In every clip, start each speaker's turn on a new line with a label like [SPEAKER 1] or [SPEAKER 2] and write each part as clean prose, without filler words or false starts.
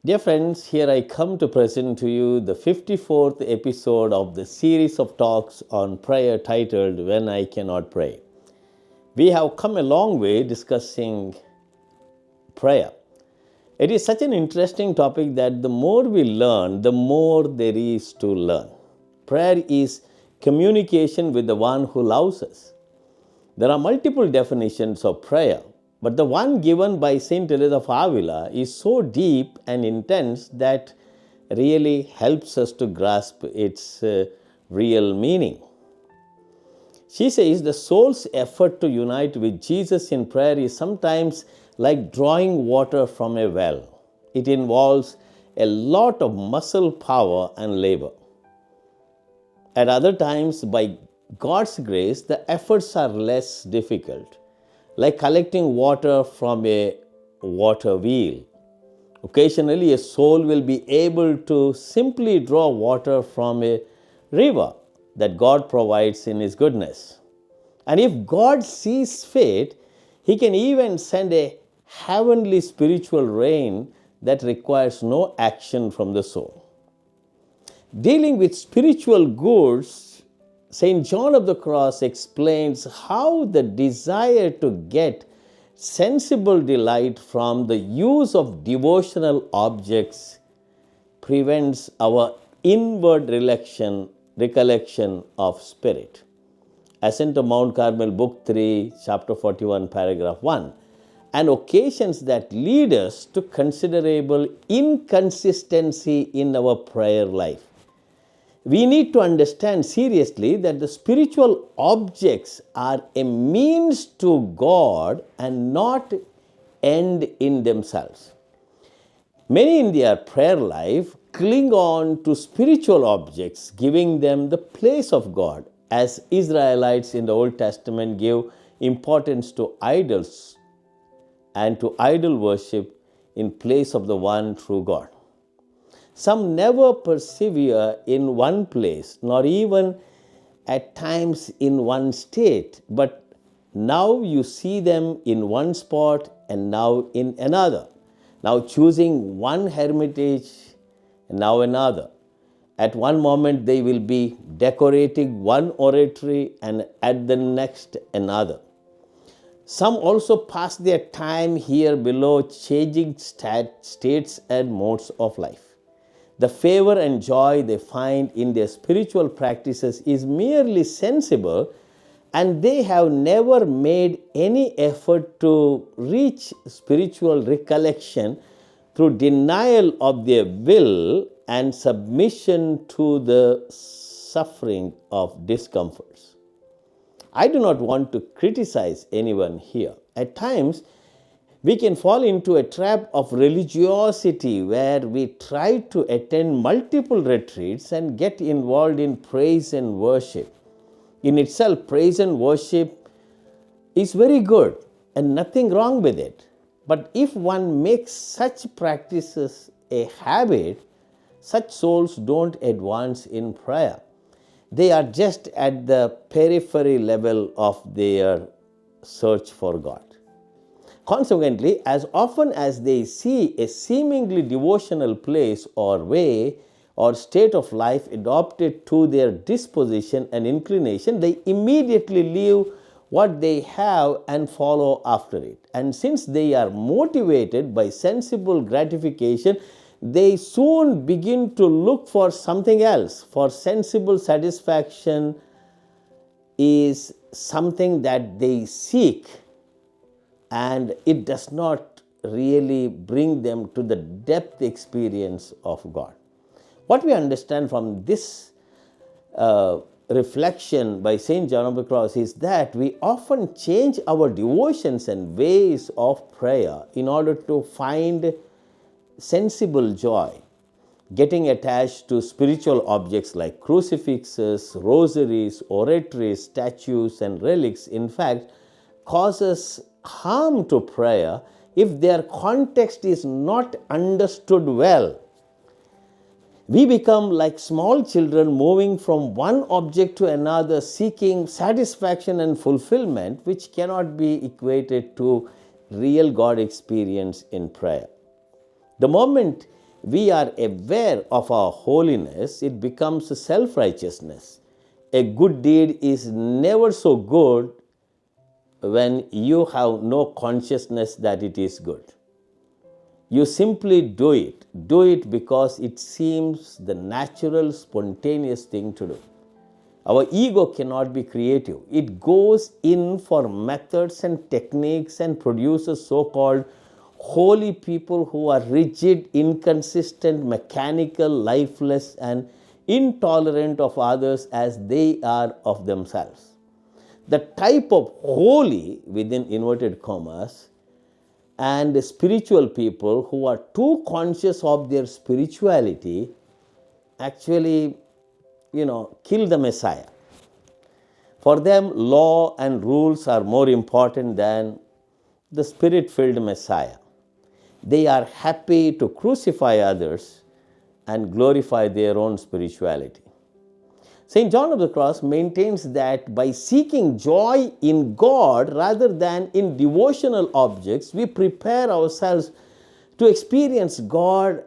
[SPEAKER 1] Dear friends, here I come to present to you the 54th episode of the series of talks on prayer titled When I Cannot Pray. We have come a long way discussing prayer. It is such an interesting topic that the more we learn, the more there is to learn. Prayer is communication with the one who loves us. There are multiple definitions of prayer, but the one given by Saint Teresa of Avila is so deep and intense that really helps us to grasp its real meaning. She says the soul's effort to unite with Jesus in prayer is sometimes like drawing water from a well. It involves a lot of muscle power and labor. At other times, by God's grace, the efforts are less difficult, like collecting water from a water wheel. Occasionally, a soul will be able to simply draw water from a river that God provides in His goodness. And if God sees fit, He can even send a heavenly spiritual rain that requires no action from the soul. Dealing with spiritual goods, St. John of the Cross explains how the desire to get sensible delight from the use of devotional objects prevents our inward recollection of spirit. Ascent to Mount Carmel, Book 3, Chapter 41, Paragraph 1. And occasions that lead us to considerable inconsistency in our prayer life. We need to understand seriously that the spiritual objects are a means to God and not end in themselves. Many in their prayer life cling on to spiritual objects, giving them the place of God, as Israelites in the Old Testament gave importance to idols and to idol worship in place of the one true God. Some never persevere in one place, nor even at times in one state, but now you see them in one spot and now in another. Now choosing one hermitage and now another. At one moment they will be decorating one oratory and at the next another. Some also pass their time here below, changing states and modes of life. The favor and joy they find in their spiritual practices is merely sensible, and they have never made any effort to reach spiritual recollection through denial of their will and submission to the suffering of discomforts. I do not want to criticize anyone here. At times, we can fall into a trap of religiosity where we try to attend multiple retreats and get involved in praise and worship. In itself, praise and worship is very good and nothing wrong with it. But if one makes such practices a habit, such souls don't advance in prayer. They are just at the periphery level of their search for God. Consequently, as often as they see a seemingly devotional place or way or state of life adopted to their disposition and inclination, they immediately leave what they have and follow after it. And since they are motivated by sensible gratification, they soon begin to look for something else. For sensible satisfaction is something that they seek, and it does not really bring them to the depth experience of God. What we understand from this reflection by St. John of the Cross is that we often change our devotions and ways of prayer in order to find sensible joy. Getting attached to spiritual objects like crucifixes, rosaries, oratories, statues, and relics, in fact, causes harm to prayer if their context is not understood well. We become like small children moving from one object to another, seeking satisfaction and fulfillment, which cannot be equated to real God experience in prayer. The moment we are aware of our holiness, it becomes self-righteousness. A good deed is never so good when you have no consciousness that it is good. You simply do it. Do it because it seems the natural, spontaneous thing to do. Our ego cannot be creative. It goes in for methods and techniques and produces so-called holy people who are rigid, inconsistent, mechanical, lifeless, and intolerant of others as they are of themselves. The type of holy, within inverted commas, and spiritual people who are too conscious of their spirituality actually, kill the Messiah. For them, law and rules are more important than the spirit-filled Messiah. They are happy to crucify others and glorify their own spirituality. St. John of the Cross maintains that by seeking joy in God rather than in devotional objects, we prepare ourselves to experience God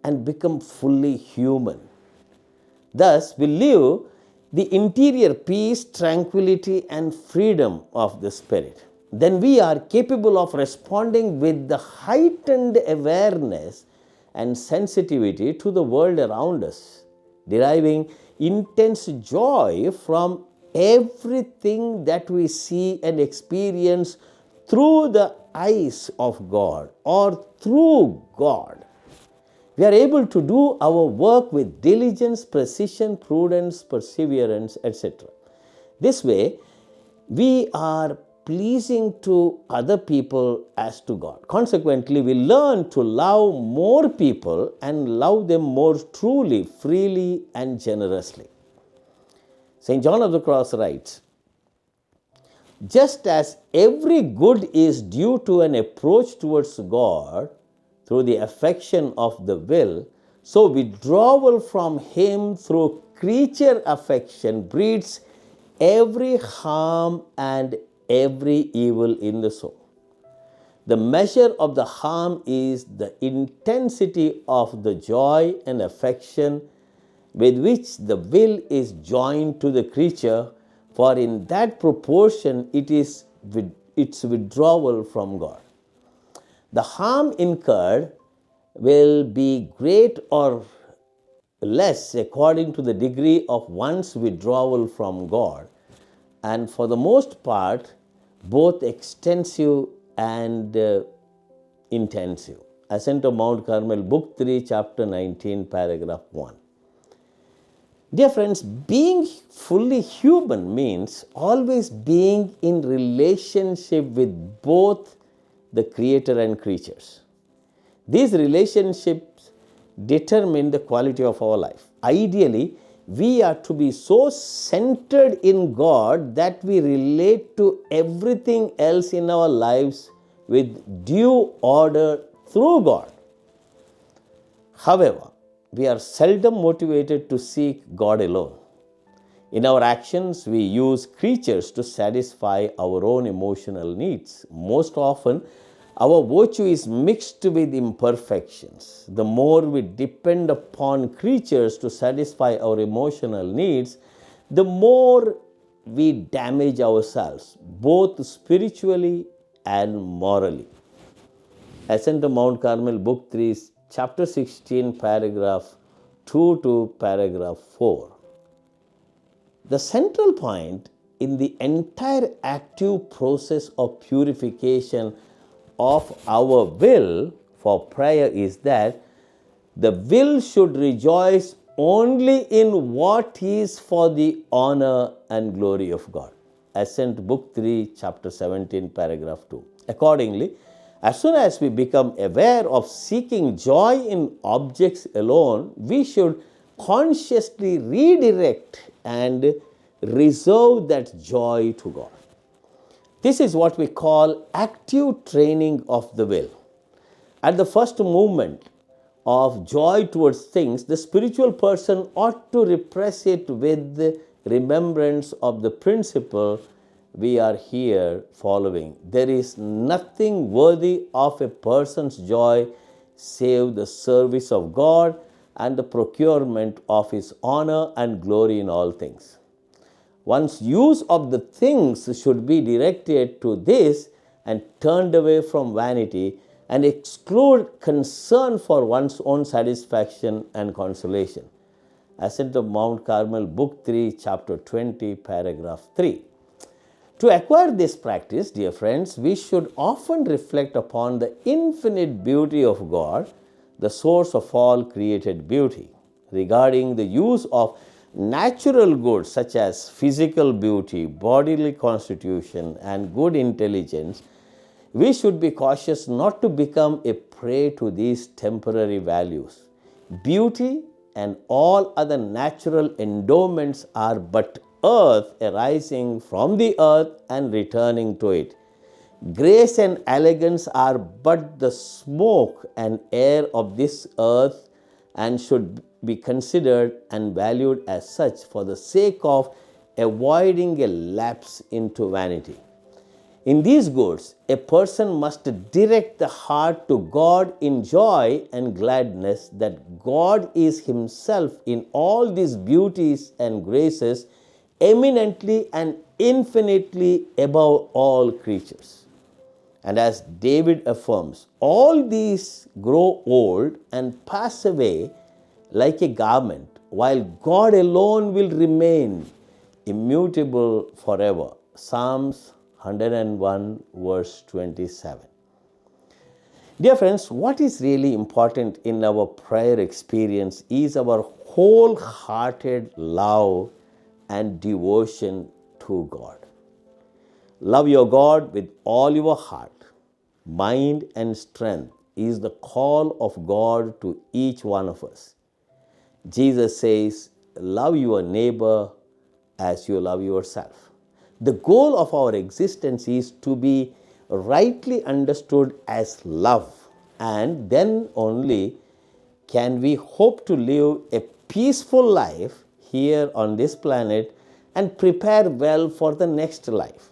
[SPEAKER 1] and become fully human. Thus, we live the interior peace, tranquility, and freedom of the Spirit. Then we are capable of responding with the heightened awareness and sensitivity to the world around us, deriving intense joy from everything that we see and experience through the eyes of God or through God. We are able to do our work with diligence, precision, prudence, perseverance, etc. This way, we are pleasing to other people as to God. Consequently, we learn to love more people and love them more truly, freely, and generously. St. John of the Cross writes, just as every good is due to an approach towards God through the affection of the will, so withdrawal from Him through creature affection breeds every harm and every evil in the soul. The measure of the harm is the intensity of the joy and affection with which the will is joined to the creature, for in that proportion it is its withdrawal from God. The harm incurred will be great or less according to the degree of one's withdrawal from God, and for the most part, both extensive and intensive. Ascent of Mount Carmel, Book 3, Chapter 19, Paragraph 1. Dear friends, being fully human means always being in relationship with both the Creator and creatures. These relationships determine the quality of our life. Ideally, we are to be so centered in God that we relate to everything else in our lives with due order through God. However, we are seldom motivated to seek God alone. In our actions, we use creatures to satisfy our own emotional needs. Most often, our virtue is mixed with imperfections. The more we depend upon creatures to satisfy our emotional needs, the more we damage ourselves, both spiritually and morally. Ascent of Mount Carmel, Book 3, Chapter 16, Paragraph 2 to Paragraph 4. The central point in the entire active process of purification of our will for prayer is that the will should rejoice only in what is for the honor and glory of God. Ascent Book 3, Chapter 17, Paragraph 2. Accordingly, as soon as we become aware of seeking joy in objects alone, we should consciously redirect and reserve that joy to God. This is what we call active training of the will. At the first movement of joy towards things, the spiritual person ought to repress it with the remembrance of the principle we are here following. There is nothing worthy of a person's joy save the service of God and the procurement of His honor and glory in all things. One's use of the things should be directed to this and turned away from vanity and exclude concern for one's own satisfaction and consolation. Ascent of Mount Carmel, Book 3, Chapter 20, Paragraph 3. To acquire this practice, dear friends, we should often reflect upon the infinite beauty of God, the source of all created beauty. Regarding the use of natural goods such as physical beauty, bodily constitution, and good intelligence, we should be cautious not to become a prey to these temporary values. Beauty and all other natural endowments are but earth arising from the earth and returning to it. Grace and elegance are but the smoke and air of this earth and should be considered and valued as such for the sake of avoiding a lapse into vanity. In these goods, a person must direct the heart to God in joy and gladness that God is Himself in all these beauties and graces, eminently and infinitely above all creatures. And as David affirms, all these grow old and pass away like a garment, while God alone will remain immutable forever. Psalms 101 verse 27. Dear friends, what is really important in our prayer experience is our wholehearted love and devotion to God. Love your God with all your heart, mind, and strength is the call of God to each one of us. Jesus says, love your neighbor as you love yourself. The goal of our existence is to be rightly understood as love, and then only can we hope to live a peaceful life here on this planet and prepare well for the next life.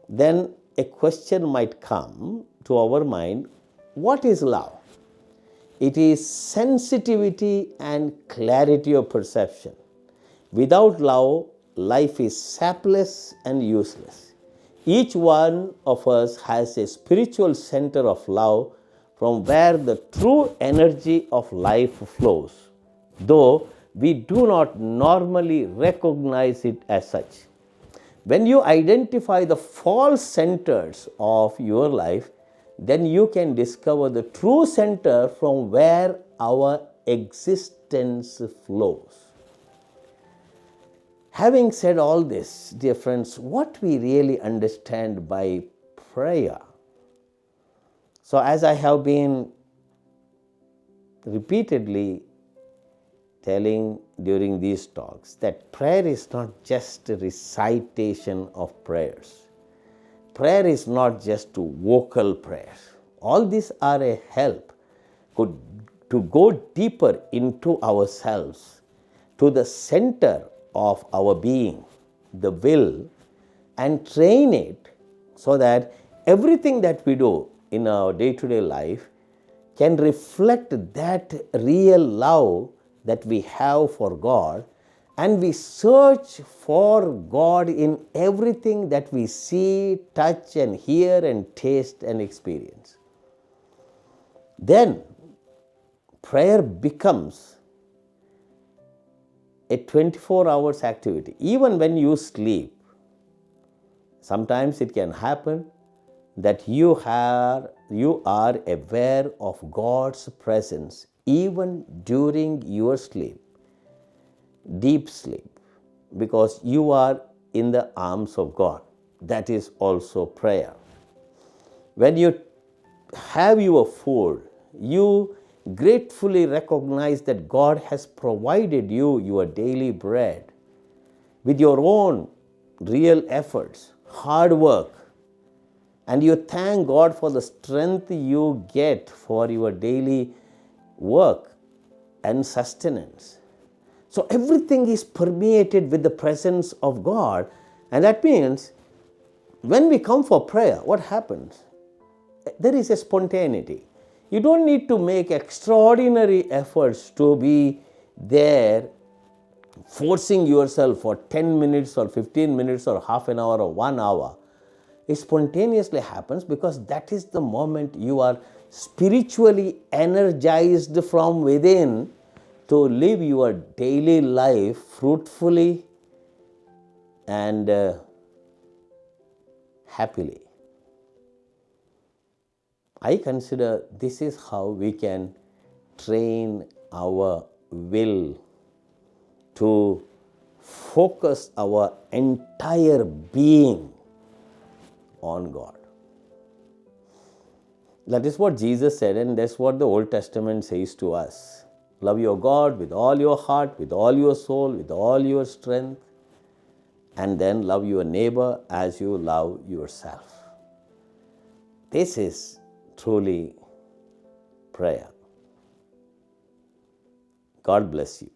[SPEAKER 1] Then a question might come to our mind, what is love? It is sensitivity and clarity of perception. Without love, life is sapless and useless. Each one of us has a spiritual center of love from where the true energy of life flows, though we do not normally recognize it as such. When you identify the false centers of your life, then you can discover the true center from where our existence flows. Having said all this, dear friends, what we really understand by prayer. So as I have been repeatedly telling during these talks, that prayer is not just a recitation of prayers. Prayer is not just vocal prayers. All these are a help to go deeper into ourselves, to the center of our being, the will, and train it so that everything that we do in our day-to-day life can reflect that real love that we have for God, and we search for God in everything that we see, touch, and hear, and taste, and experience. Then prayer becomes a 24 hours activity. Even when you sleep, sometimes it can happen that you are aware of God's presence even during your sleep, deep sleep, because you are in the arms of God. That is also prayer. When you have your food, you gratefully recognize that God has provided you your daily bread with your own real efforts, hard work, and you thank God for the strength you get for your daily work and sustenance. So everything is permeated with the presence of God, and that means when we come for prayer, what happens? There is a spontaneity. You don't need to make extraordinary efforts to be there, forcing yourself for 10 minutes or 15 minutes or half an hour or 1 hour. It spontaneously happens because that is the moment you are spiritually energized from within to live your daily life fruitfully and happily. I consider this is how we can train our will to focus our entire being on God. That is what Jesus said, and that's what the Old Testament says to us. Love your God with all your heart, with all your soul, with all your strength, and then love your neighbor as you love yourself. This is truly prayer. God bless you.